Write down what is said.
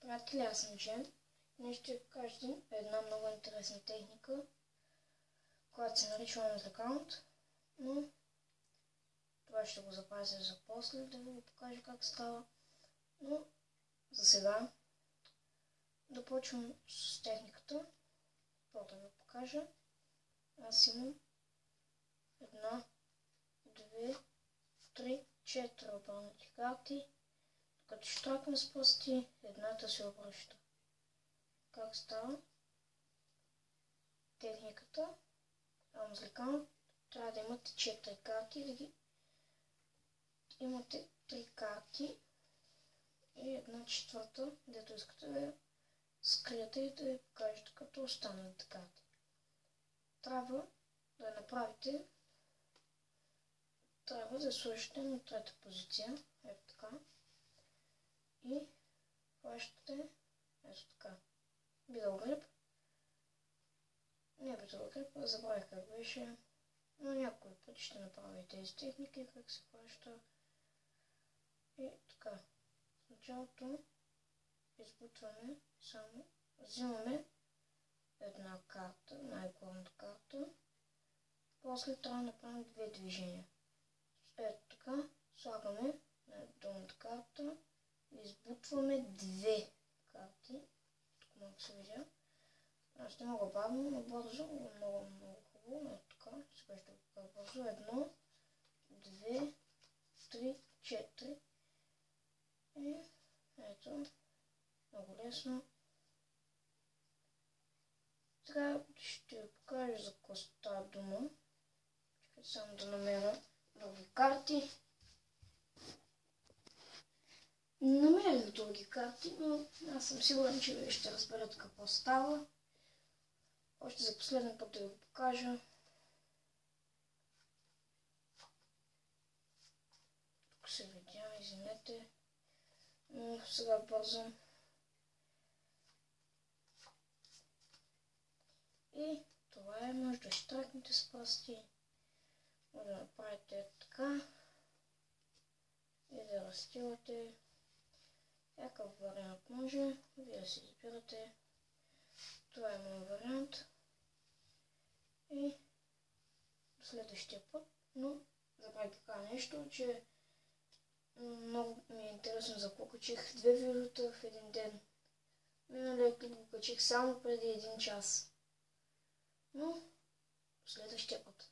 Приятели, аз съм Джен. Днес ще покажа една много интересна техника, която се нарича Omlet Account, но това ще го запазя за после, да ви покажа как става. Но за сега да почвам с техниката. Първо да ви покажа. Аз имам 1, 2, 3, 4 обърнати карти. Като щракна с пръсти, едната се обръща. Как става? Техниката Omlet Account трябва да имате 4 карти, да ги имате 3 карти и една четвърта, дето искате да я скриете и да я покажете като останалите карти. Трябва да я направите, трябва да сложите на трета позиция, ето така, и хващате ето така. Битъл грип. Не битъл грип, забравих как беше, но някой път ще направя тези техники, как се хваща. И така. В началото избутваме само, взимаме една карта, най-главната карта, после трябва да направим две движения. Ето така, слагаме на долната карта, избутваме две карти. Тук мога да се видя. Аз не мога бавно, но бързо, много хубаво. Ето така, сега ще го покажа бързо. 1, 2, 3, 4. И ето, много лесно. Сега ще ви покажа за какво става дума. Чакайте само да намеря други карти. Намерих други карти, но аз съм сигурен, че вие ще разберете какво става. Още за последен път да ви покажа. Тук се видя, извинете. Но сега бързам. И това е, може да щракнете с пръсти. Може да направите така. И да разстилате. Якъв вариант може. Вие си избирате. Това е моят вариант. И до следващия път. Но забравих така нещо, че много ми е интересно за какво качих 2 видеота в един ден. Миналия клип го качих само преди 1 час. Но до следващия път.